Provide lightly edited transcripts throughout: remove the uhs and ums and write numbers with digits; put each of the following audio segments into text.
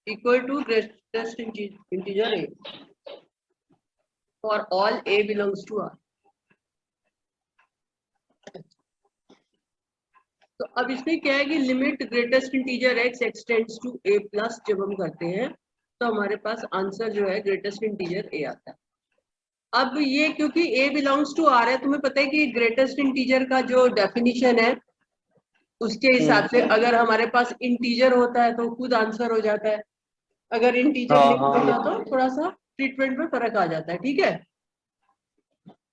Equal to greatest integer A for all A belongs to R. तो अब इसमें क्या है कि limit greatest integer x x tends to A plus जब हम करते हैं तो हमारे पास आंसर जो है ग्रेटेस्ट इंटीजर ए आता है। अब ये क्योंकि ए बिलोंग्स टू आर है, तुम्हें पता है कि ग्रेटेस्ट इंटीजर का जो डेफिनेशन है उसके हिसाब से अगर हमारे पास इंटीजर होता है तो खुद आंसर हो जाता है, अगर इंटीजर नहीं होता तो थोड़ा सा ट्रीटमेंट में फर्क आ जाता है। ठीक है,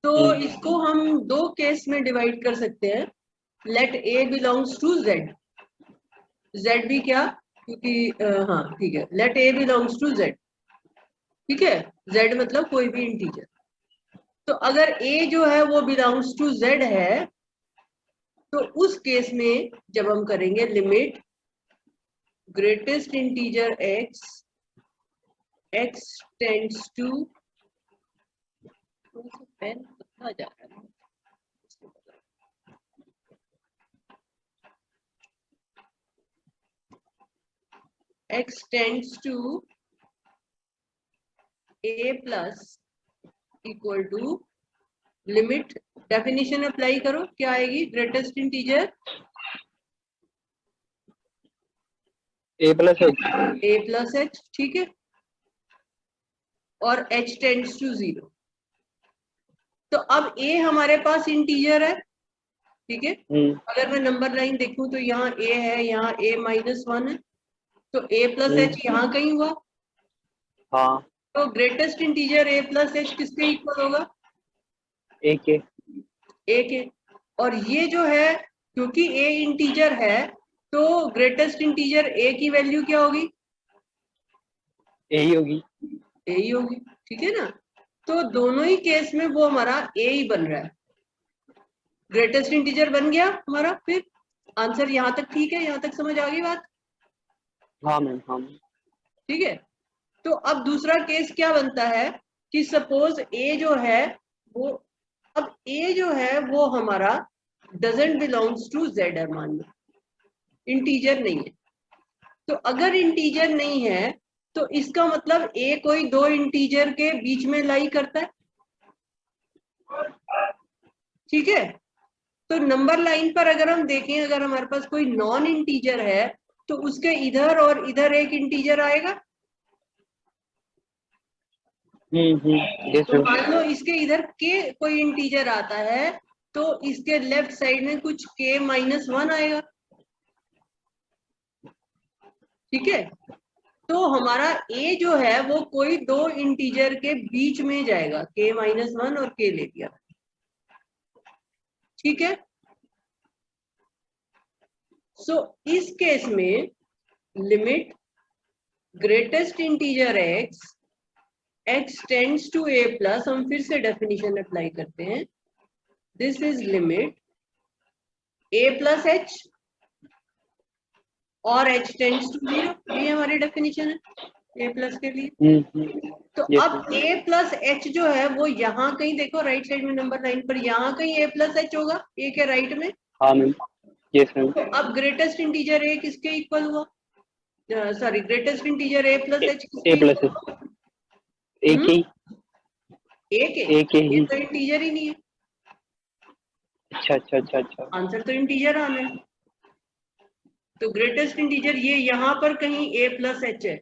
तो इसको हम दो केस में डिवाइड कर सकते हैं। Let A belongs to Z, Z भी क्या, क्योंकि हाँ ठीक है, let A belongs to Z. ठीक है, जेड मतलब कोई भी इंटीजर। तो अगर ए जो है वो बिलोंग्स टू जेड है तो उस केस में जब हम करेंगे limit greatest integer x x tends to, पेन कितना जा रहा है, x tends to a plus equal to limit, definition apply करो, क्या आएगी, greatest integer a plus h, ठीक है, और h टेंड्स टू 0। तो अब a हमारे पास इंटीजर है, ठीक है, अगर मैं नंबर लाइन देखूं तो यहाँ a है, यहाँ a -1 है, तो a प्लस h यहाँ कहीं हुआ। हाँ, तो greatest integer a plus h किसके इक्वल होगा, a के। और ये जो है क्योंकि a इंटीजर है तो ग्रेटेस्ट इंटीजर a की वैल्यू क्या होगी, a ही होगी, ठीक है ना। तो दोनों ही केस में वो हमारा a ही बन रहा है, ग्रेटेस्ट इंटीजर बन गया हमारा। फिर आंसर यहाँ तक ठीक है, यहाँ तक समझ आ गई बात। हाँ मैम, हाँ। ठीक है, तो अब दूसरा केस क्या बनता है कि सपोज a जो है वो, अब a जो है वो हमारा डजंट बिलोंग्स टू z है, मान लो इंटीजर नहीं है। तो अगर इंटीजर नहीं है तो इसका मतलब a कोई दो इंटीजर के बीच में लाई करता है। ठीक है, तो नंबर लाइन पर अगर हम देखें, अगर हमारे पास कोई नॉन इंटीजर है तो उसके इधर और इधर एक इंटीजर आएगा। तो मान लो इसके इधर के कोई इंटीजर आता है तो इसके लेफ्ट साइड में कुछ k -1 आएगा। ठीक है, तो हमारा a जो है वो कोई दो इंटीजर के बीच में जाएगा, k -1 और k ले लिया। ठीक है, सो इस केस में limit greatest integer x x tends to a plus, हम फिर से डेफिनेशन अप्लाई करते हैं, this is limit a plus h और h टेंड्स टू 0, ये हमारी डेफिनेशन है a प्लस के लिए। तो अब a प्लस h जो है वो यहाँ कहीं देखो, राइट साइड में नंबर लाइन पर यहाँ कहीं a प्लस h होगा, a के राइट में। हाँ मैम, यस मैम। तो अब ग्रेटेस्ट इंटीजर a किसके इक्वल हुआ, sorry greatest integer a plus h किसके a प्लस एक ही, एक ही, तो इंटीजर ही नहीं है। अच्छा। आंसर तो इंटीजर आना है, तो ग्रेटेस्ट इंटीजर ये यहाँ पर कहीं a प्लस h है।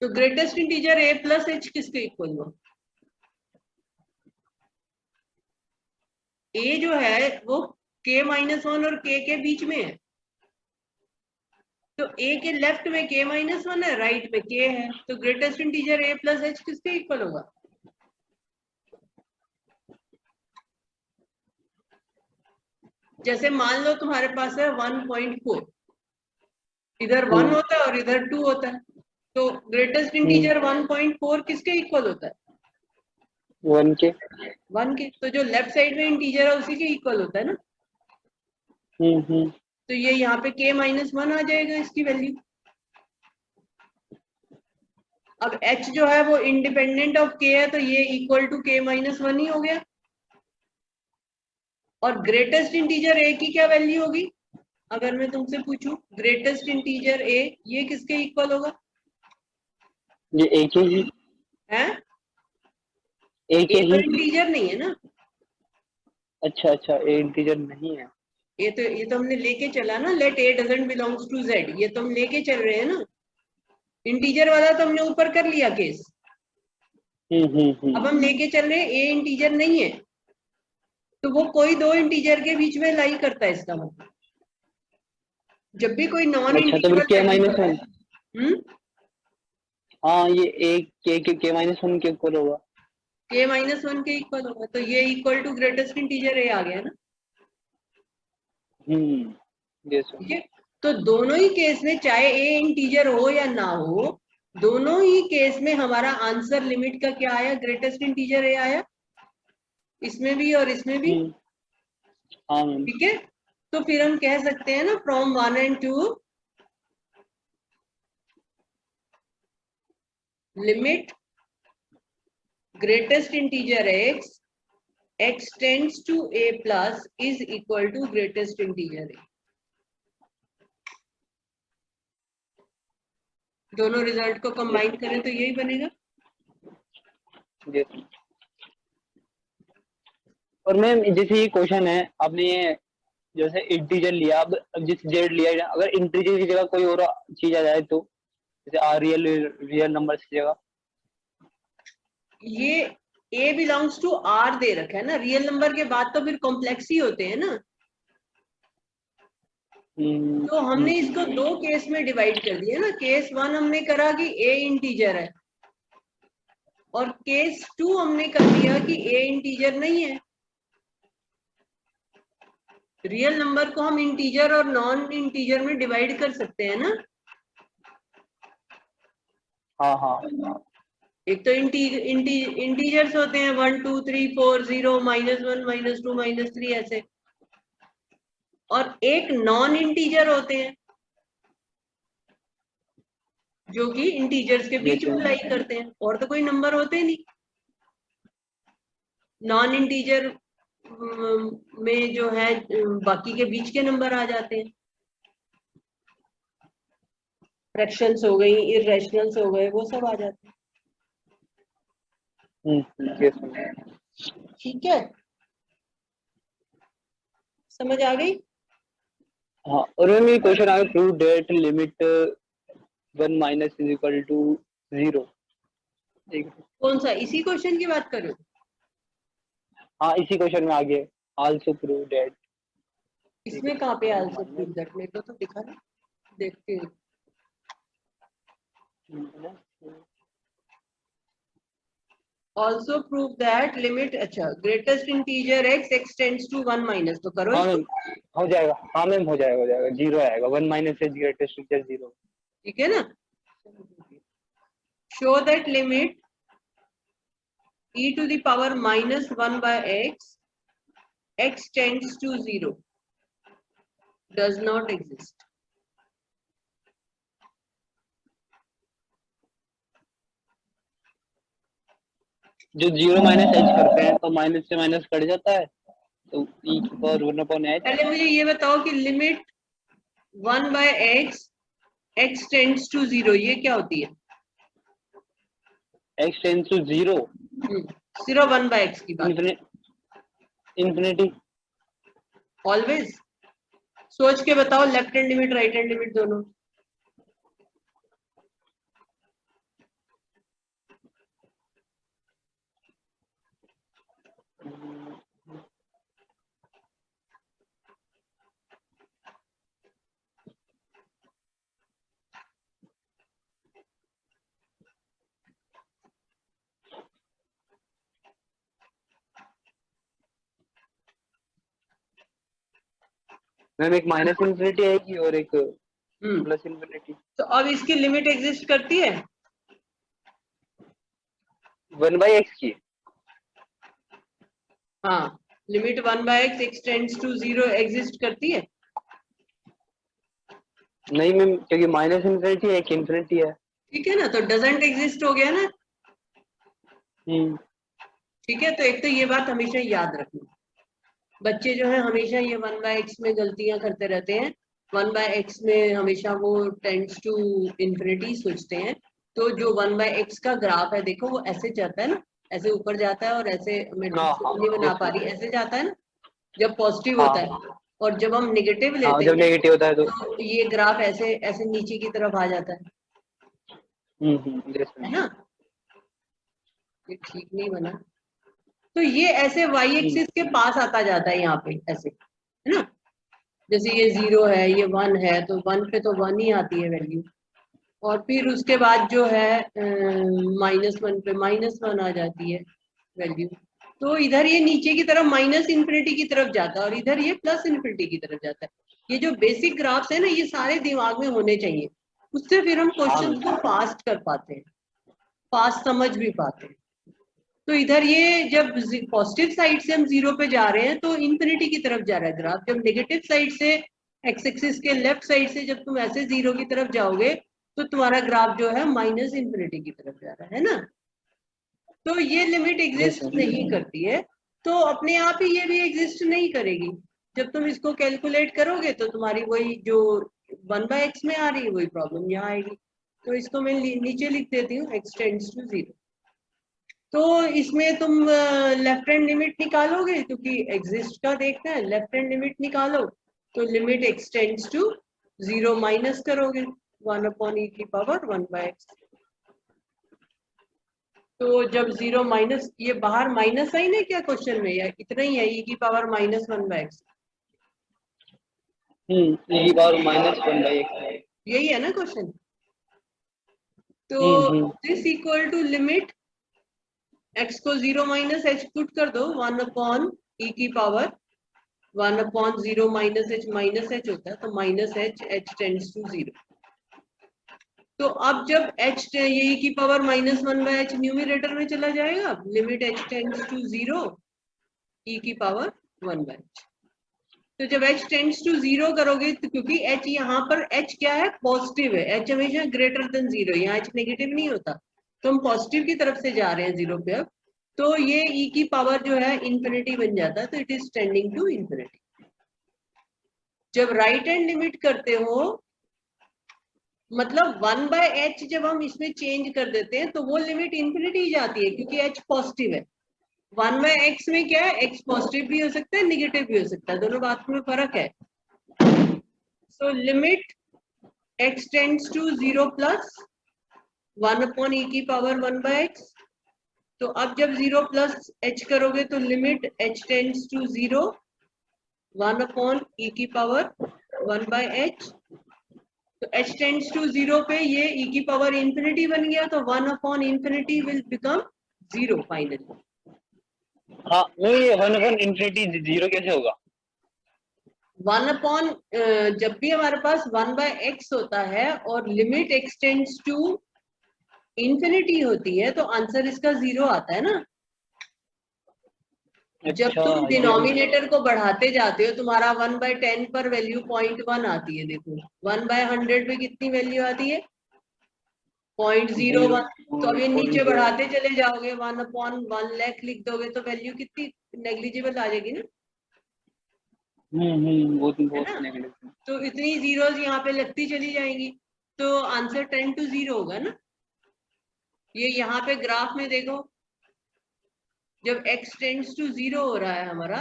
तो greatest integer a plus h किसके इक्वल हुआ, a जो है वो k -1 और k के बीच में है। तो a के लेफ्ट में k -1 है, राइट में k है, तो greatest integer a plus h किसके इक्वल होगा, जैसे मान लो तुम्हारे पास है 1.4, इधर 1 होता है और इधर 2 होता है, तो ग्रेटेस्ट इंटीजर 1.4 किसके इक्वल होता है, 1 के। तो जो लेफ्ट साइड में इंटीजर है उसी के इक्वल होता है ना। तो ये यहाँ पे k -1 आ जाएगा इसकी वैल्यू। अब h जो है वो इंडिपेंडेंट ऑफ k है, तो ये इक्वल टू k -1 ही हो गया। और ग्रेटेस्ट इंटीजर a की क्या वैल्यू होगी, अगर मैं तुमसे पूछूं ग्रेटेस्ट इंटीजर ए, ये किसके इक्वल होगा? ये ए के ही है? ए के ए ही तो इंटीजर नहीं है ना। अच्छा अच्छा, ए इंटीजर नहीं है। ये तो हमने लेके चला ना, let A doesn't belongs to Z, ये तो हम लेके चल रहे हैं ना। इंटीजर वाला तो हमने ऊपर कर लिया केस। अब हम लेके चल रहे हैं ए इंटीजर नहीं है, तो वो कोई दो इंटीजर के बीच में लाई करता है, इसका मतलब जब भी कोई नॉन अच्छा, तो फिर इंटीजर के माइनस वन। हम्म, हाँ, ये एक के माइनस वन के इक्वल होगा। के माइनस वन के इक्वल होगा, तो ये इक्वल टू ग्रेटेस्ट इंटीजर ए आ गया ना। ठीक है, तो दोनों ही केस में चाहे ए इंटीजर हो या ना हो, दोनों ही केस में हमारा आंसर लिमिट का क्या आया? ग्रेटेस्ट इंटीजर ए आया, इसमें भी और इसमें भी। हाँ मैम। ठीक है, तो फिर हम कह सकते हैं ना from 1 and 2 limit greatest integer x tends to a plus is equal to greatest integer a। दोनों रिजल्ट को कंबाइन करें तो यही बनेगा। Yes. और मैम जैसे ये क्वेश्चन है, आपने ये जैसे इंटीजर लिया, अब जिस जेड लिया, अगर इंटीजर की जगह कोई और चीज आ जाए तो, जैसे रियल नंबर की जगह। ये a बिलोंग्स टू r दे रखा है ना, रियल नंबर के बाद तो फिर कॉम्प्लेक्स ही होते हैं ना। तो हमने इसको दो केस में डिवाइड कर दिया ना। केस 1 हमने करा कि a इंटीजर है, और केस 2 हमने कर दिया कि a इंटीजर नहीं है। रियल नंबर को हम इंटीजर और नॉन इंटीजर में डिवाइड कर सकते हैं ना। हाँ हाँ। एक तो इंटीजर्स होते हैं 1 2 3 4 0 -1 -2 -3 ऐसे, और एक नॉन इंटीजर होते हैं जो कि इंटीजर्स के बीच में लाई करते हैं, और तो कोई नंबर होते नहीं। नॉन इंटीजर में जो है बाकी के बीच के नंबर आ जाते हैं, फ्रैक्शंस हो गई, इरेशनल्स हो गए, वो सब आ जाते हैं। ठीक है, समझ आ गई? हाँ, और मैम ये क्वेश्चन आ गया, prove that limit 1 minus is equal to 0। कौन सा? इसी क्वेश्चन की बात कर रहे हो? हाँ, इसी क्वेश्चन में आगे आल्सो प्रूव दैट। इसमें कहाँ पे आल्सो प्रूव दैट? मेरे को तो दिखा ना, देखते हैं। Also prove that limit, अच्छा greatest integer x tends to 1 minus, तो करो हाँ इसको। मैम, हो जाएगा। हाँ मैम, हो जाएगा 0 आएगा। 1 माइनस एज ग्रेटेस्ट इंटीजर 0। ठीक है ना। show that limit e to the power minus 1 by x tends to 0 does not exist। जो 0 माइनस एच करते हैं तो माइनस से माइनस कट जाता है, तो e की पावर 1 अपॉन एच। पहले मुझे ये बताओ कि limit 1 by x tends to 0 ये क्या होती है? x टेंड्स टू 0, सिर्फ 1 by x की बात। इंफिनिटी। ऑलवेज सोच के बताओ, left hand limit right hand limit दोनों। मैम एक माइनस इंफिनिटी आएगी और एक प्लस इंफिनिटी। तो अब इसकी लिमिट एग्जिस्ट करती है? 1 बाई एक्स की। हाँ, limit 1 by x tends to 0 exist करती है? नहीं मैम, क्योंकि माइनस इंफिनिटी है, एक इंफिनिटी है। ठीक है ना, तो डजंट एग्जिस्ट हो गया ना। ठीक है, तो एक तो ये बात हमेशा याद रखना। बच्चे जो है हमेशा ये 1 by x में गलतियां करते रहते हैं 1 बाय एक्स में हमेशा वो टेंड्स टू इंफिनिटी सोचते हैं, तो जो 1 बाय एक्स का ग्राफ है देखो वो ऐसे जाता है ना, ऐसे ऊपर जाता है और ऐसे मैट्रिक्स नहीं बना पा रही, ऐसे जाता है ना जब पॉजिटिव होता है, और जब हम नेगेटिव लेते जब हैं नेगेटिव होता है तो ये ग्राफ ऐसे ऐसे नीचे की तरफ आ जाता है ना। ये ठीक नहीं बना, तो ये ऐसे वाई एक्सिस के पास आता जाता है यहाँ पे ऐसे, है ना। जैसे ये 0 है, ये 1 है, तो 1 पे तो 1 ही आती है वैल्यू, और फिर उसके बाद जो है -1 पे -1 आ जाती है वैल्यू। तो इधर ये नीचे की तरफ माइनस इन्फिनिटी की तरफ जाता है और इधर ये प्लस इन्फिनिटी की तरफ जाता है। ये जो बेसिक ग्राफ्स है ना, ये सारे दिमाग में होने चाहिए, उससे फिर हम क्वेश्चन को फास्ट कर पाते हैं, फास्ट समझ भी पाते हैं। तो इधर ये जब पॉजिटिव साइड से हम 0 पे जा रहे हैं तो इन्फिनिटी की तरफ जा रहा है ग्राफ, जब नेगेटिव साइड से एक्स एक्सिस के लेफ्ट साइड से जब तुम ऐसे 0 की तरफ जाओगे तो तुम्हारा ग्राफ जो है माइनस इन्फिनिटी की तरफ जा रहा है ना। तो ये लिमिट एग्जिस्ट नहीं करती है, तो अपने आप ही ये भी एग्जिस्ट नहीं करेगी। जब तुम इसको कैलकुलेट करोगे तो तुम्हारी वही जो 1 बाय एक्स में आ रही है वही प्रॉब्लम यहाँ आएगी। तो इसको मैं नीचे लिख देती हूँ, एक्स टेंड्स टू 0। तो इसमें तुम लेफ्ट हैंड लिमिट निकालोगे क्योंकि एग्जिस्ट का देखना है, लेफ्ट हैंड लिमिट निकालो तो limit x tends to 0 minus करोगे 1 अपॉन ई की पावर 1 बाय एक्स। तो जब 0 माइनस, ये बाहर माइनस साइन है क्या क्वेश्चन में, या इतना ही है, ई की पावर -1 बाय एक्स, ई की पावर -1 बाय एक्स, यही है ना क्वेश्चन। तो this equal to limit x को 0 माइनस एच पुट कर दो 1 अपॉन ई की पावर 1 अपॉन 0 माइनस एच होता है, तो माइनस एच टेंड्स टू 0। तो अब जब h ये की पावर -1 बाय एच न्यूमरेटर में चला जाएगा, limit h tends to 0 e की पावर 1 बाय एच। तो जब h टेंड्स टू 0 करोगे तो क्योंकि h यहाँ पर h क्या है, पॉजिटिव है, h हमेशा ग्रेटर देन 0, यहाँ h नेगेटिव नहीं होता, तो हम पॉजिटिव की तरफ से जा रहे हैं 0 पे अब, तो ये e की पावर जो है इन्फिनिटी बन जाता है, तो it is tending to infinity. जब राइट हैंड लिमिट करते हो मतलब 1 बाय एच जब हम इसमें चेंज कर देते हैं तो वो लिमिट इन्फिनिटी जाती है क्योंकि h पॉजिटिव है। 1 बाय एक्स में क्या है, x पॉजिटिव भी हो सकता है नेगेटिव भी हो सकता है, दोनों बात में फर्क है। So limit x tends to 0 plus 1 upon E की पावर 1 बाय एक्स। तो अब जब 0 प्लस h करोगे तो limit h tends to 0 1 upon E की पावर 1 बाय एच। तो h टेंड्स टू 0 पे ये e की पावर इन्फिनिटी बन गया, तो 1 upon infinity will become 0 finally. हाँ नहीं, 1 अपॉन इन्फिनिटी 0 कैसे होगा? 1 अपॉन जब भी हमारे पास 1 बाय एक्स होता है और limit x tends to infinity होती है तो आंसर इसका 0 आता है ना। जब तुम डिनोमिनेटर को बढ़ाते जाते हो तुम्हारा 1 बाय 10 पर वैल्यू 0.1 आती है, देखो 1 बाय 100 पे कितनी वैल्यू आती है 0.01। तो अभी नीचे बढ़ाते चले जाओगे 1 अपॉन 1 लाख लिख दोगे तो वैल्यू कितनी नेग्लिजिबल आ जाएगी ना। बहुत नेगेटिव, तो इतनी जीरोस यहाँ पे लगती चली जाएंगी, तो आंसर 10 to 0 होगा ना। ये यहाँ पे ग्राफ में देखो जब x टेंड्स टू 0 हो रहा है हमारा,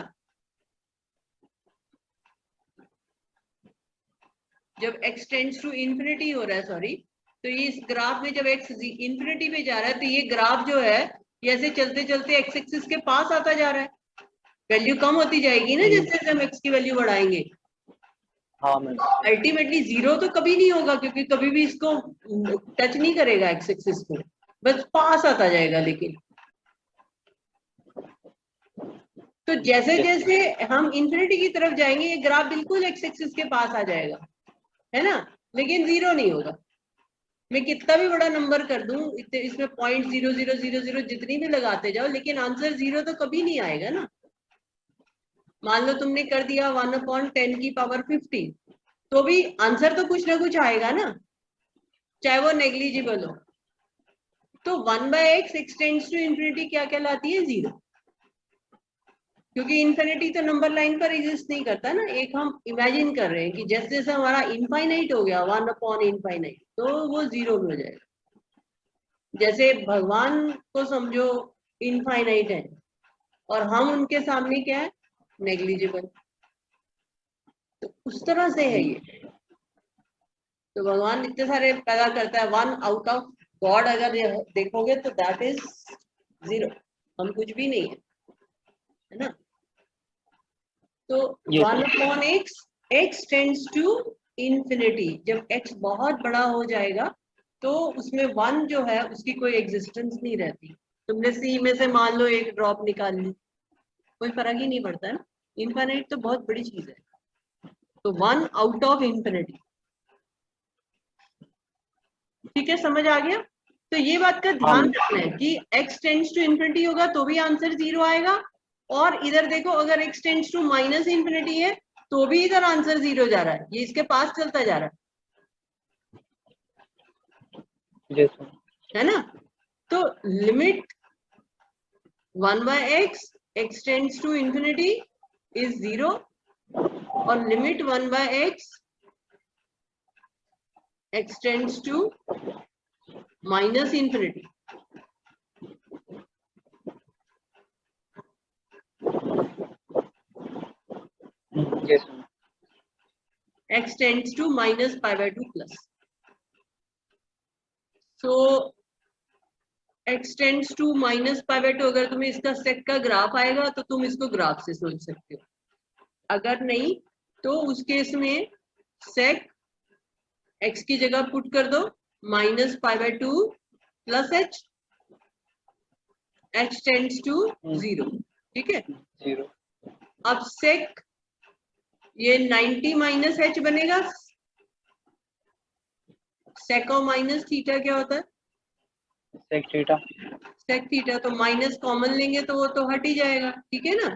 जब x टेंड्स टू इन्फिनिटी हो रहा है सॉरी, तो ये इस ग्राफ में जब x इन्फिनिटी पे जा रहा है तो ये ग्राफ जो है ये ऐसे चलते चलते x एक्सिस के पास आता जा रहा है, वैल्यू कम होती जाएगी ना जैसे जैसे हम x की वैल्यू बढ़ाएंगे। अल्टीमेटली 0 तो कभी नहीं होगा क्योंकि कभी भी इसको टच नहीं करेगा एक्स एक्सिस को, बस पास आता जाएगा। लेकिन तो जैसे जैसे हम इन्फिनिटी की तरफ जाएंगे ये ग्राफ बिल्कुल एक्स एक्सिस के पास आ जाएगा, है ना, लेकिन 0 नहीं होगा। मैं कितना भी बड़ा नंबर कर दूं इसमें 0.0000 जितनी भी लगाते जाओ लेकिन आंसर 0 तो कभी नहीं आएगा ना। मान लो तुमने कर दिया 1 अपॉन 10 की पावर 50 तो भी आंसर तो कुछ ना कुछ आएगा ना, चाहे वो नेग्लिजिबल हो। तो 1 by x x tends to infinity क्या कहलाती है 0। क्योंकि इन्फिनिटी तो नंबर लाइन पर एग्जिस्ट नहीं करता ना। एक हम इमेजिन कर रहे हैं कि जैसे जैसे हमारा इनफाइनाइट हो गया 1/इनफाइनाइट, तो वो 0 में हो जाएगा। जैसे भगवान को समझो इनफाइनाइट है और हम उनके सामने क्या है, नेग्लिजिबल। तो उस तरह से है ये। तो भगवान इतने सारे पैदा करता है, 1 आउट ऑफ गॉड अगर देखोगे तो दैट इज 0, हम कुछ भी नहीं है ना। तो Yes, 1/x, x tends to infinity. जब x बहुत बड़ा हो जाएगा तो उसमें 1 जो है उसकी कोई एग्जिस्टेंस नहीं रहती। तुमने सी में से मान लो एक ड्रॉप निकाल ली, कोई फर्क ही नहीं पड़ता है ना। इनफाइनाइट तो बहुत बड़ी चीज है। तो 1 आउट ऑफ इंफिनिटी, ठीक है, समझ आ गया। तो ये बात का हाँ ध्यान रखना है कि x टेंड्स टू इंफिनिटी होगा तो भी आंसर 0 आएगा, और इधर देखो अगर x tends to minus infinity है तो भी इधर आंसर 0 जा रहा है। ये इसके पास चलता जा रहा yes, है ना। तो limit 1/x, x tends to infinity is 0, और limit 1/x, x tends to minus infinity yes, x tends to minus π/2 plus. So x tends to minus π/2, अगर तुम्हें इसका सेक का ग्राफ आएगा तो तुम इसको ग्राफ से सोच सकते हो। अगर नहीं तो उस केस में सेक x की जगह पुट कर दो minus π/2 plus h tends to 0, ठीक है। 0, अब सेक ये 90 माइनस h बनेगा। सेक और माइनस थीटा क्या होता है, sec theta, सेक थीटा। तो माइनस कॉमन लेंगे तो वो तो हट ही जाएगा, ठीक है ना।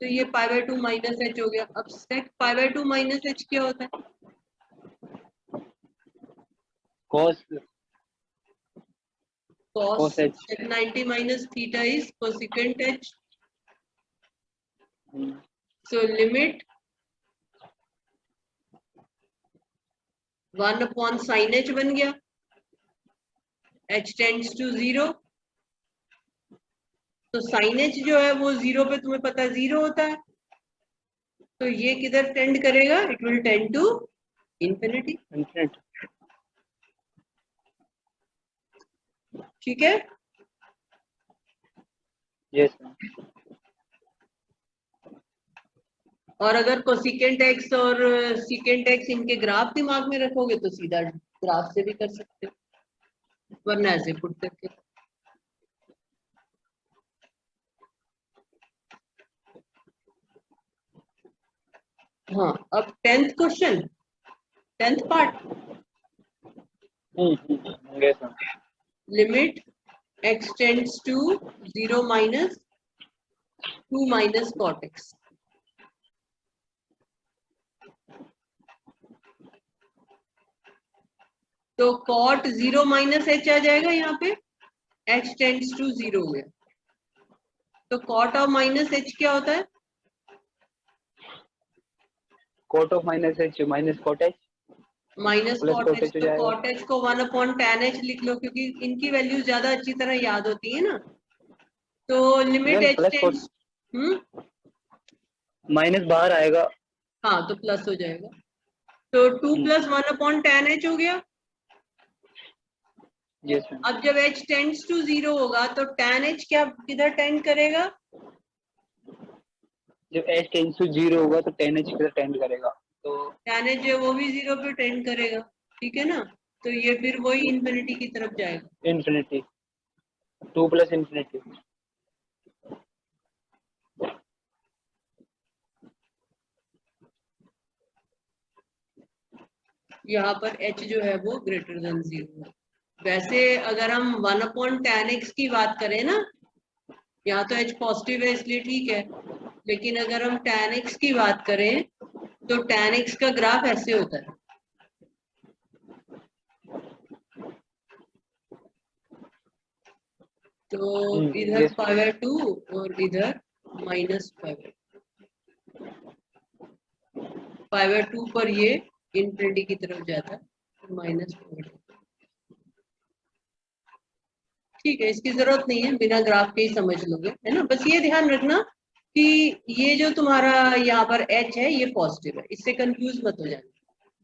तो ये π/2 माइनस h हो गया। अब सेक π/2 माइनस h क्या होता है, cos cos h, sec 90 minus theta is cosecant h. So limit 1/sin h बन गया, h tends to 0। तो sin h जो है वो 0 पे तुम्हें पता 0 होता है, तो ये किधर टेंड करेगा, it will tend to infinity, infinite, ठीक है। yes, और अगर कोसिकेंट x और सीकेंट x इनके ग्राफ दिमाग में रखोगे तो सीधा ग्राफ से भी कर सकते हो, वरना ऐसे पुट करके। हाँ, अब 10th question, 10th part. yes, limit x tends to 0 minus 2 minus cot x। तो cot 0 माइनस h आ जाएगा यहाँ पे, h टेंड्स टू 0 हो गया। तो cot ऑफ माइनस h क्या होता है, cot of minus h minus cot h minus plus cot cot h। h हो तो जाएगा, cot h को 1/tan h लिख लो, क्योंकि इनकी वैल्यू ज्यादा अच्छी तरह याद होती है ना। तो limit ma'am h plus cot tends, minus बाहर आएगा, हाँ तो प्लस हो जाएगा। तो 2 + 1/tan h हो गया। yes, अब जब h टेंड्स टू 0 होगा तो tan h क्या किधर टेंड करेगा, जब h टेंड्स टू 0 होगा तो tan h किधर टेंड करेगा, तो tan h जो वो भी 0 पे टेंड करेगा, ठीक है ना। तो ये फिर वही इंफिनिटी की तरफ जाएगा। infinity, 2 plus infinity, यहाँ पर h जो है वो ग्रेटर देन 0 है। वैसे अगर हम 1/tan x की बात करें ना, यहाँ तो h पॉजिटिव है इसलिए ठीक है, लेकिन अगर हम tan x की बात करें तो tan x का ग्राफ ऐसे होता है। तो इधर yes, π/2 और इधर माइनस पावर 2 पर ये इंफिनिटी की तरफ जाता है माइनस पावर 2। ठीक है, इसकी जरूरत नहीं है, बिना ग्राफ के ही समझ लोगे, है ना। बस ये ध्यान रखना कि ये जो तुम्हारा यहाँ पर h है ये पॉजिटिव है, इससे कंफ्यूज मत हो जाना।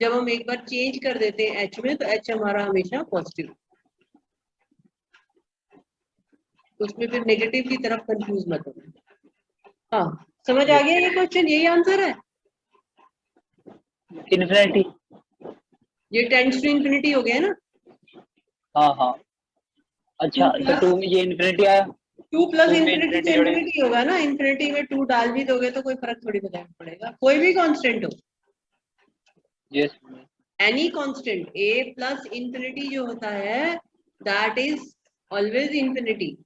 जब हम एक बार चेंज कर देते हैं h में तो h हमारा हमेशा पॉजिटिव, उसमें फिर नेगेटिव की तरफ कंफ्यूज मत होना। हाँ, समझ आ गया ये क्वेश्चन, यही आंसर है। इन्फिनिटी। ये टेंड्स टू इंफिनिटी हो गया ना। हाँ हाँ, अच्छा, तो 2 में ये इन्फिनिटी आया, 2 प्लस 2 में इंफिनिटी तो इन्फिनिटी जोड़े। इंफिनिटी होगा ना, इंफिनिटी में 2 डाल भी दोगे तो कोई फर्क थोड़ी पड़ेगा, कोई भी कांस्टेंट हो, yes. Any constant. a plus infinity जो होता है दैट इज ऑलवेज इंफिनिटी।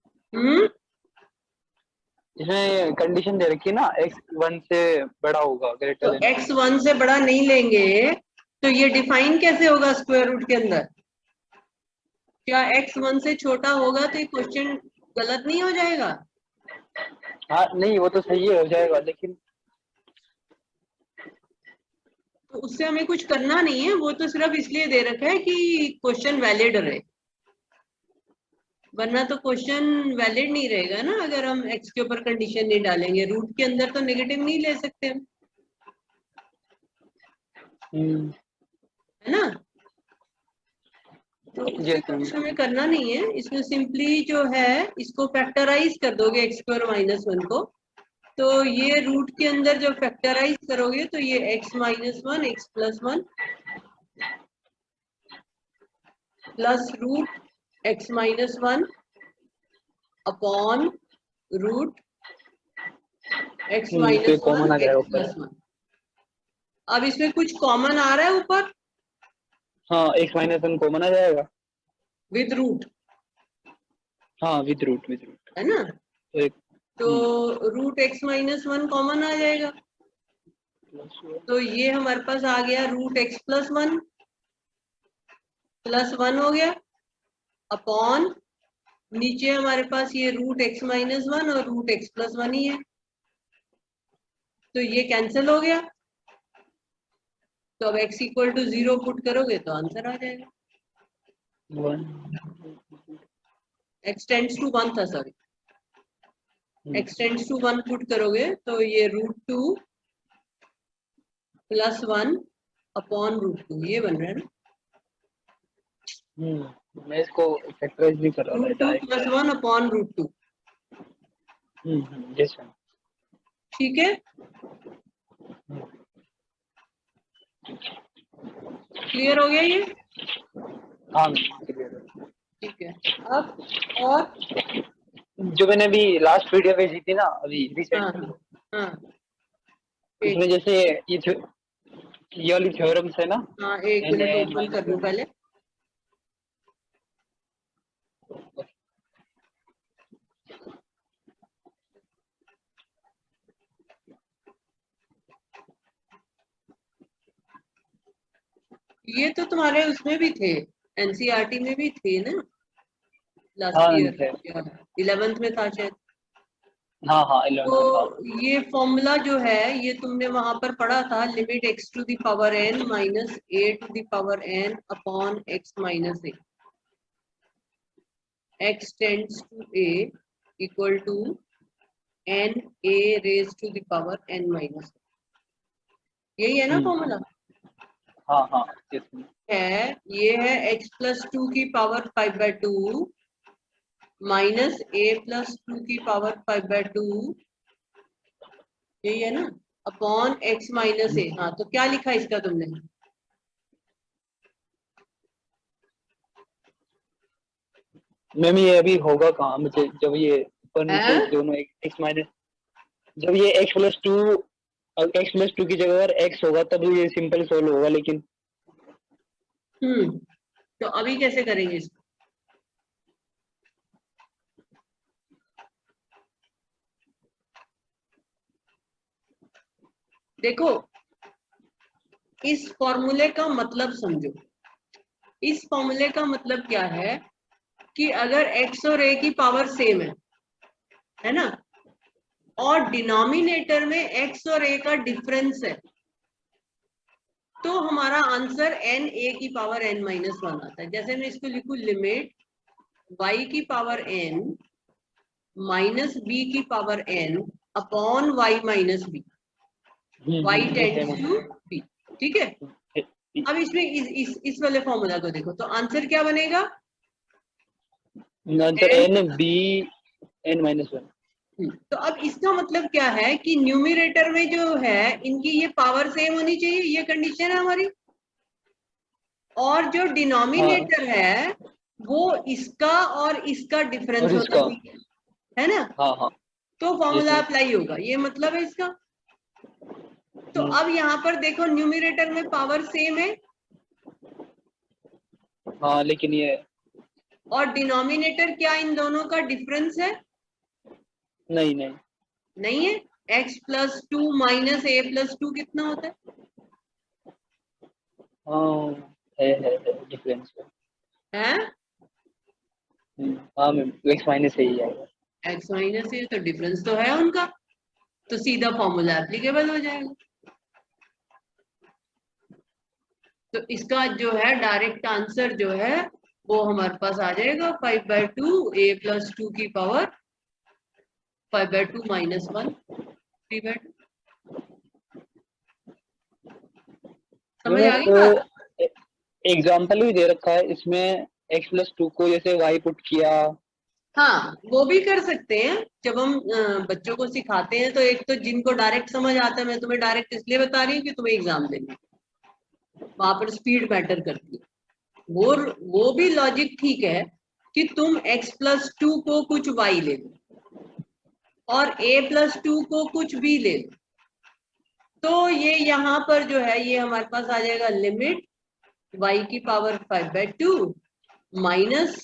इसमें कंडीशन दे रखी है ना, x 1 से बड़ा होगा, ग्रेटर तो देन। x 1 से बड़ा नहीं लेंगे तो ये डिफाइन कैसे होगा स्क्वायर रूट के अंदर? क्या x 1 से छोटा होगा तो ये क्वेश्चन गलत नहीं हो जाएगा? हाँ नहीं, वो तो सही हो जाएगा, लेकिन तो उससे हमें कुछ करना नहीं है, वो तो सिर्फ इसलिए दे रखा है कि क्वेश्चन वैलिड रहे, वरना तो क्वेश्चन वैलिड नहीं रहेगा ना अगर हम x के ऊपर कंडीशन नहीं डालेंगे। रूट के अंदर तो नेगेटिव नहीं ले सकते हम, है ना। तो उससे कुछ हमें करना नहीं है, इसमें सिंपली जो है इसको फैक्टराइज कर दोगे x² माइनस 1 को, तो ये रूट के अंदर जब फैक्टराइज करोगे तो ये x minus 1 x plus 1 plus root x minus 1 upon root x minus common 1 आ जाएगा x ऊपर। प्लस 1। अब इसमें कुछ कॉमन आ रहा है ऊपर, हाँ, x माइनस 1 कॉमन आ जाएगा विद रूट, हाँ, विद रूट है ना। तो एक तो रूट x माइनस 1 कॉमन आ जाएगा, तो ये हमारे पास आ गया रूट x प्लस 1 प्लस 1 हो गया अपॉन नीचे हमारे पास ये रूट x माइनस 1 और रूट x प्लस 1 ही है, तो ये कैंसिल हो गया। तो अब x इक्वल टू 0 पुट करोगे तो आंसर आ जाएगा। 1। x टेंड्स टू 1 था, sorry, x tends to 1 put करोगे तो ये रूट 2 प्लस 1 अपॉन रूट 2 ये बन रहा है ना। मैं इसको फैक्टराइज भी कर रहा था root 2 direct. Plus 1 upon root 2, yes ma'am. ठीक है। क्लियर हो गया ये? हाँ, ठीक है। अब और जो मैंने अभी लास्ट वीडियो भेजी थी ना, अभी हाँ रिसेंट, हाँ उसमें जैसे ये वाली थ्योरम्स है ना, हाँ, एक एन मिनट एन ओपन माइनस कर लूं पहले। ये तो तुम्हारे उसमें भी थे, एनसीईआरटी में भी थे ना लास्ट हाँ ईयर, है। या 11th में था शायद। हाँ हाँ, 11 में था। तो ये फॉर्मूला जो है ये तुमने वहां पर पढ़ा था, limit x to the power n minus a to the power n upon x minus a, x tends to a equal to n a raise to the power n minus, यही है ना फॉर्मूला? हाँ हाँ, yes, ma'am। है ये है x plus 2 की power 5/2 minus a plus 2 की पावर 5/2, यही है ना, अपॉन x माइनस a। हाँ, तो क्या लिखा इसका तुमने? मैम ये अभी होगा कहाँ मुझे, जब ये ऊपर नीचे है? दोनों x माइनस, जब ये x प्लस 2 की जगह अगर x होगा तब ये सिंपल सोल्व होगा, लेकिन तो अभी कैसे करेंगे इसको? देखो, इस फॉर्मूले का मतलब समझो। इस फॉर्मूले का मतलब क्या है कि अगर x और a की पावर सेम है ना, और डिनोमिनेटर में x और a का डिफरेंस है, तो हमारा आंसर n a की पावर n माइनस 1 आता है। जैसे मैं इसको लिखूं लिमिट y की पावर n माइनस b की power n upon y minus b, y ये टेंड्स सेम टू b, ठीक है। अब इसमें इस वाले फॉर्मूला को देखो तो आंसर क्या बनेगा, answer n। n b n minus 1। तो अब इसका मतलब क्या है कि न्यूमरेटर में जो है इनकी ये पावर सेम होनी चाहिए, ये कंडीशन है हमारी, और जो हाँ डिनोमिनेटर है वो इसका और इसका डिफरेंस और होना इसका, चाहिए, है ना। हाँ हाँ तो ये फॉर्मूला सही। अप्लाई होगा, ये मतलब है इसका। तो अब यहाँ पर देखो न्यूमरेटर में पावर सेम है हाँ लेकिन ये और डिनोमिनेटर क्या इन दोनों का डिफरेंस है, नहीं नहीं। नहीं है। x plus 2 minus a plus 2 कितना होता है, हाँ है डिफरेंस है। है? हाँ मैम x माइनस है ही आएगा। x माइनस a, तो डिफरेंस तो है उनका, तो सीधा फॉर्मूला एप्लीकेबल हो जाएगा। तो इसका जो है डायरेक्ट आंसर जो है वो हमारे पास आ जाएगा 5/2 a प्लस 2 की पावर 5/2 माइनस 1 3/2। समझ आ गई बात? एक एग्जाम्पल भी दे रखा है इसमें, x प्लस 2 को जैसे y पुट किया। हाँ, वो भी कर सकते हैं। जब हम बच्चों को सिखाते हैं तो एक तो जिनको डायरेक्ट समझ आता है, मैं तुम्हें डायरेक्ट इसलिए बता रही हूँ कि तुम्हें एग्जाम देना, वहां पर स्पीड मैटर करती है। वो भी लॉजिक ठीक है कि तुम x प्लस 2 को कुछ y ले लो और a प्लस 2 को कुछ b ले लो, तो ये यहाँ पर जो है ये हमारे पास आ जाएगा लिमिट y की पावर 5/2 माइनस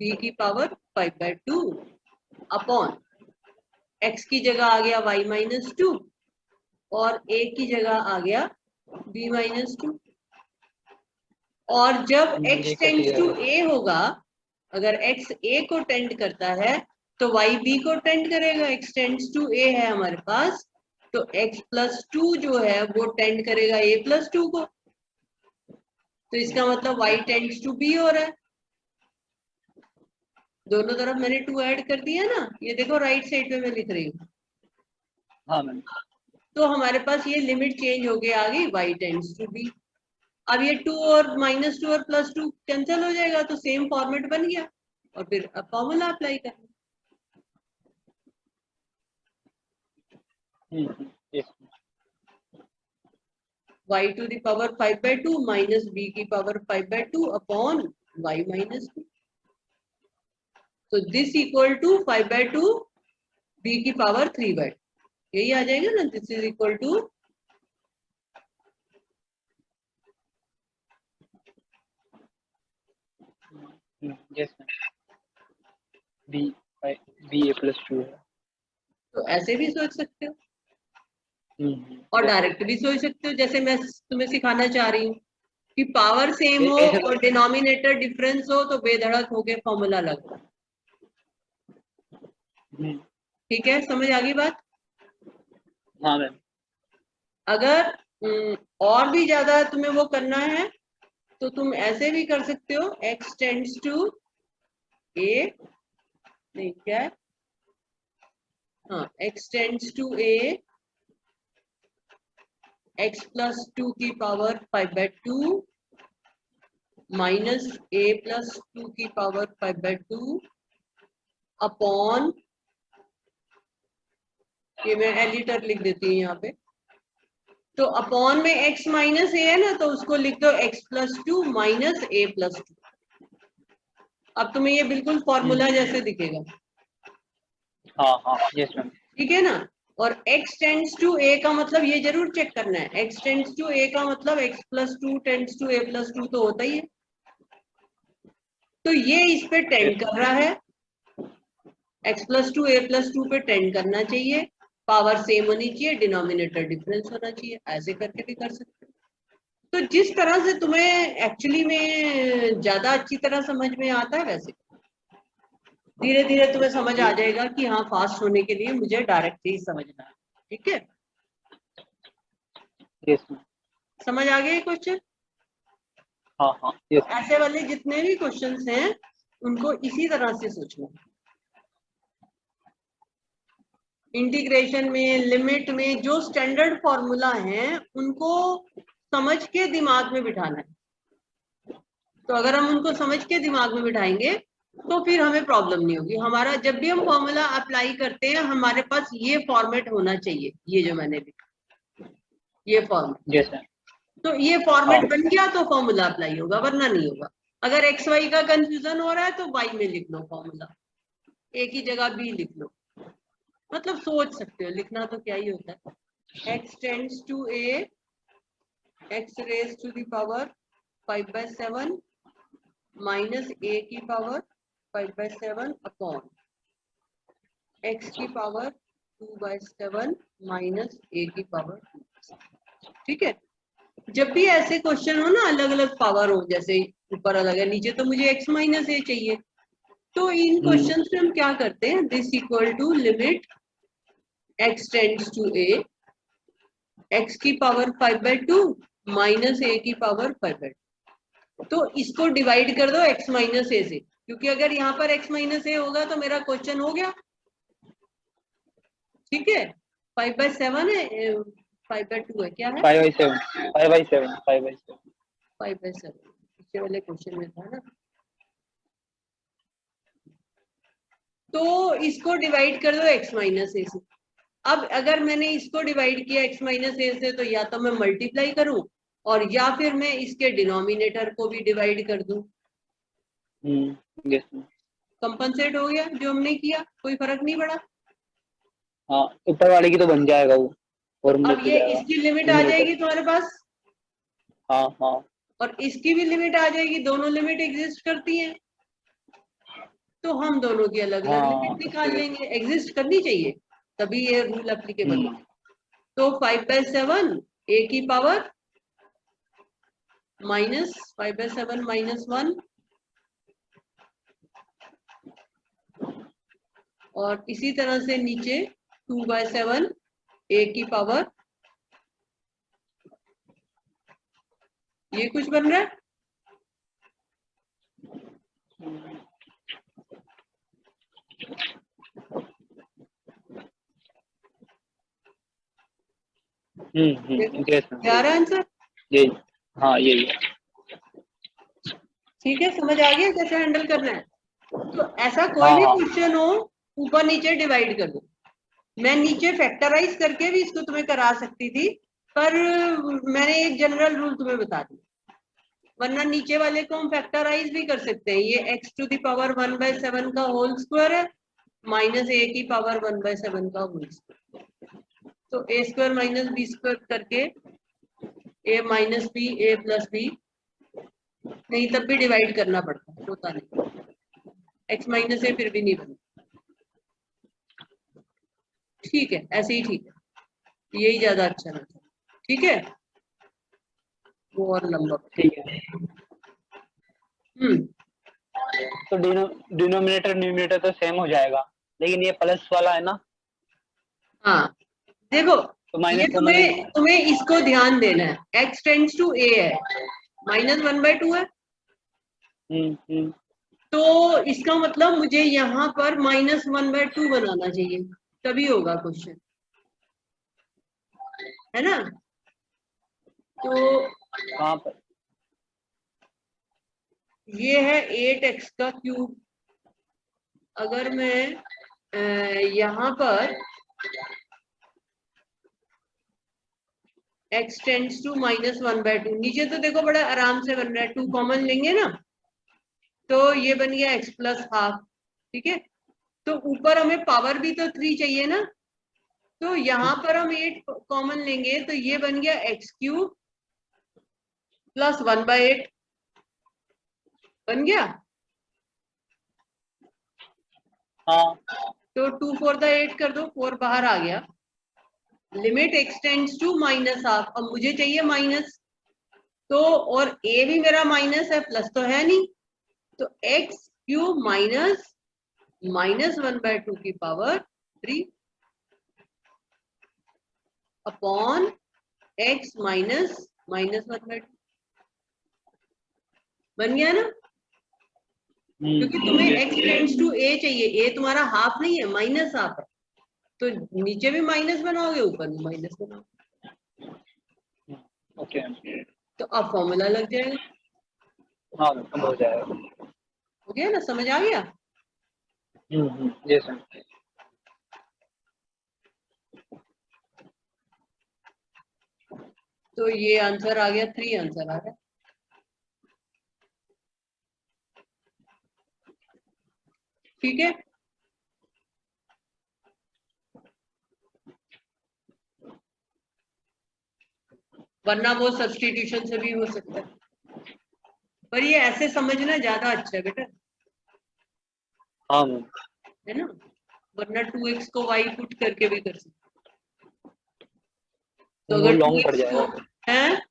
b की पावर 5/2 अपॉन x की जगह आ गया y माइनस 2 और a की जगह आ गया b माइनस 2। और जब x ये कर टेंड्स दिया टू है। a होगा, अगर x a को टेंड करता है तो y b को टेंड करेगा, x टेंड्स टू a है हमारे पास, तो x प्लस 2 जो है वो टेंड करेगा a प्लस 2 को, तो इसका मतलब y टेंड्स टू b हो रहा है। दोनों तरफ मैंने 2 ऐड कर दिया ना, ये देखो राइट साइड पे मैं लिख रही हूँ। हाँ मैम। तो हमारे पास ये लिमिट चेंज हो गई, आ गई y टेंड्स टू b। अब ये 2 और माइनस 2 और प्लस 2 कैंसिल हो जाएगा, तो सेम फॉर्मेट बन गया और फिर अब फॉर्मूला अप्लाई करना। yes। y to the power 5/2 minus b की पावर 5/2 अपॉन y माइनस 2, तो दिस इक्वल टू 5/2 b की पावर 3/2, यही आ जाएगा ना। This is equal to yes ma'am, b a plus 2 है। तो ऐसे भी सोच सकते हो और yes। डायरेक्ट भी सोच सकते हो, जैसे मैं तुम्हें सिखाना चाह रही हूँ कि पावर सेम हो ऐसे और डिनोमिनेटर डिफरेंस हो तो बेधड़क होके फॉर्मूला लगा। ठीक है, समझ आ गई बात? हाँ मैम। अगर और भी ज्यादा तुम्हें वो करना है तो तुम ऐसे भी कर सकते हो, x टेंड्स टू a, नहीं क्या है, हाँ, x tends to a x plus 2 की पावर 5/2 माइनस a प्लस 2 की पावर 5/2 अपॉन, ये मैं एडिटर लिख देती हूँ यहाँ पे, तो अपॉन में x माइनस a है ना, तो उसको लिख दो x plus 2 minus a plus 2। अब तुम्हें ये बिल्कुल फॉर्मूला जैसे दिखेगा, हाँ हाँ यस मैम। ठीक है ना। और x टेंड्स टू a का मतलब ये जरूर चेक करना है, x टेंड्स टू a का मतलब x plus 2 tends to a plus 2 तो होता ही है, तो ये इस पे टेंड कर रहा है, x प्लस 2 a प्लस 2 पे टेंड करना चाहिए, पावर सेम होनी चाहिए, डिनोमिनेटर डिफरेंस होना चाहिए, ऐसे करके भी कर सकते हो। तो जिस तरह से तुम्हें एक्चुअली में ज्यादा अच्छी तरह समझ में आता है वैसे। धीरे धीरे तुम्हें समझ आ जाएगा कि हाँ फास्ट होने के लिए मुझे डायरेक्टली समझना है। ठीक है, यस। समझ आ गया क्वेश्चन? हाँ हाँ यस। ऐसे वाले जितने भी क्वेश्चंस हैं उनको इसी तरह से सोचना। इंटीग्रेशन में, लिमिट में जो स्टैंडर्ड फॉर्मूला है उनको समझ के दिमाग में बिठाना है। तो अगर हम उनको समझ के दिमाग में बिठाएंगे तो फिर हमें प्रॉब्लम नहीं होगी। हमारा जब भी हम फॉर्मूला अप्लाई करते हैं हमारे पास ये फॉर्मेट होना चाहिए, ये जो मैंने लिखा ये फॉर्मेट। Yes sir. तो ये फॉर्मेट बन गया तो फॉर्मूला अप्लाई होगा, वरना नहीं होगा। अगर एक्स वाई का कंफ्यूजन हो रहा है तो वाई में लिख लो फॉर्मूला, एक ही जगह बी लिख लो, मतलब सोच सकते हो, लिखना तो क्या ही होता है। x tends to a, x raise to the power 5/7 minus a की पावर 5/7 अपॉन x की पावर 2/7 माइनस a की पावर 2। ठीक है, जब भी ऐसे क्वेश्चन हो ना अलग अलग पावर हो, जैसे ऊपर अलग है नीचे, तो मुझे x माइनस a चाहिए, तो इन क्वेश्चन में हम क्या करते हैं, this equal to limit x tends to a, x की पावर 5/2 माइनस a की पावर 5/2। तो इसको डिवाइड कर दो x माइनस a से, क्योंकि अगर यहाँ पर x माइनस a होगा तो मेरा क्वेश्चन हो गया। ठीक है, 5/7 है, 5/2 है, क्या है 5/7 5/7 5/7 5/7, पिछले वाले क्वेश्चन में था ना। तो इसको डिवाइड कर दो x माइनस a से। अब अगर मैंने इसको डिवाइड किया x माइनस a से, तो या तो मैं मल्टीप्लाई करूं और या फिर मैं इसके डिनोमिनेटर को भी डिवाइड कर दूं। यस। कंपनसेट हो गया जो हमने किया, कोई फर्क नहीं पड़ा। हाँ ऊपर वाले की तो बन जाएगा वो, फॉर्मूले अब से ये जाएगा इसकी लिमिट आ डिनोमिनेटर। जाएगी तुम्हारे पास हाँ हाँ और इसकी भी लिमिट आ जाएगी, दोनों लिमिट एग्जिस्ट करती हैं, तो हम दोनों की अलग अलग हाँ लिमिट निकाल लेंगे। एग्जिस्ट करनी चाहिए तभी ये रूल एप्लीकेबल हो। हम्म, तो 5/7 a की पावर माइनस 5/7 माइनस 1, और इसी तरह से नीचे 2/7 a की पावर, ये कुछ बन रहा है। यस क्या आ रहा है आंसर? यही। हाँ यही है। ठीक है, समझ आ गया कैसे हैंडल करना है। तो ऐसा कोई हाँ भी हाँ क्वेश्चन हो ऊपर नीचे डिवाइड कर दो। मैं नीचे फैक्टराइज करके भी इसको तुम्हें करा सकती थी, पर मैंने एक जनरल रूल तुम्हें बता दिया। वरना नीचे वाले को हम फैक्टराइज भी कर सकते हैं। ये x टू द पावर 1/7 का होल स्क्वायर है माइनस a की पावर 1/7 का होल स्क्वायर। तो a square minus B square करके a minus B a plus B, नहीं तब भी डिवाइड करना पड़ता, होता नहीं, x माइनस a फिर भी नहीं बनता। ठीक है, ऐसे ही ठीक है, यही ज्यादा अच्छा लगता है। ठीक है, वो और लंबा। ठीक है। तो डिनोमिनेटर न्यूमिनेटर तो सेम हो जाएगा, लेकिन ये प्लस वाला है ना, हाँ देखो, तो ये माइनस कॉमन तुम्हें लेंगे। तुम्हें इसको ध्यान देना है, x टेंड्स टू a है, -1/2 है, हम्म। तो इसका मतलब मुझे यहाँ पर -1/2 बनाना चाहिए, तभी होगा क्वेश्चन, है ना। तो कहाँ पर? ये है 8x का क्यूब। अगर मैं यहाँ पर x टेंड्स टू -1/2, नीचे तो देखो बड़ा आराम से बन रहा है, 2 कॉमन लेंगे ना, तो ये बन गया x प्लस हाफ। ठीक है, तो ऊपर हमें पावर भी तो 3 चाहिए ना, तो यहाँ पर हम 8 कॉमन लेंगे तो ये बन गया x³ प्लस 1/8 बन गया। हाँ तो 2 4 द 8 कर दो, 4 बाहर आ गया। Limit x tends to -half, अब मुझे चाहिए माइनस, तो और a भी मेरा माइनस है, प्लस तो है नहीं, तो x³ माइनस -1/2 की पावर 3 अपॉन x माइनस -1/2 बन गया ना, क्योंकि तुम्हें x टेंड्स टू a चाहिए, a तुम्हारा हाफ नहीं है, माइनस हाफ है, तो नीचे भी माइनस बनाओगे, ऊपर भी माइनस बनाओगे। ओके, तो अब फॉर्मूला लग जाएगा। हाँ हो जाएगा। हो गया ना, समझ आ गया? जी सर। तो ये आंसर आ गया, 3 आंसर आ गया। ठीक है, वरना वो सब्स्टिट्यूशन से भी हो सकता है, पर ये ऐसे समझना ज्यादा अच्छा है बेटा, हाँ है ना, वरना 2x को y पुट करके भी कर सकते। तो वो अगर लॉन्ग पड़ 2x को जाएगा, है,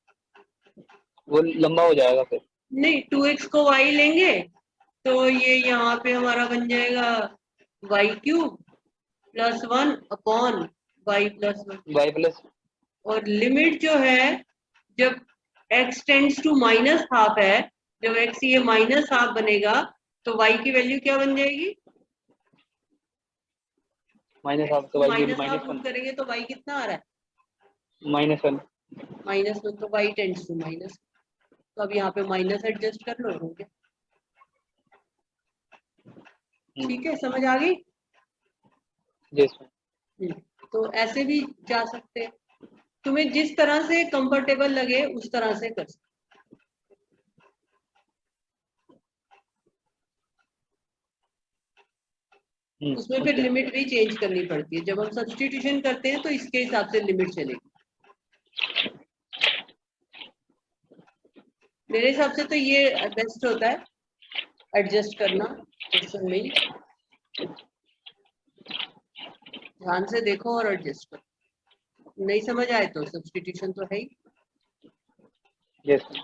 वो लंबा हो जाएगा फिर। नहीं 2x को y लेंगे तो ये यहाँ पे हमारा बन जाएगा y³ +1 upon y+1, y plus, और लिमिट जो है जब x टेंड्स टू -½ है, जब x ये -½ बनेगा तो y की वैल्यू क्या बन जाएगी? -1, तो y की वैल्यू -½ -1, पुट करेंगे तो y कितना आ रहा है? -1। -1, तो y टेंड्स टू माइनस, तो अब यहाँ पे माइनस एडजस्ट कर लो, हो गया। ठीक है, समझ आ गई? जी सर। तो ऐसे भी जा सकते हैं, तुम्हें जिस तरह से कंफर्टेबल लगे उस तरह से कर सकते। उसमें फिर लिमिट भी चेंज करनी पड़ती है, जब हम सब्स्टिट्यूशन करते हैं तो इसके हिसाब से लिमिट चलेगी। मेरे हिसाब से तो ये बेस्ट होता है, एडजस्ट करना क्वेश्चन में ही, ध्यान से देखो और एडजस्ट करो, नहीं समझ आए तो सब्स्टिट्यूशन तो है ही। Yes sir.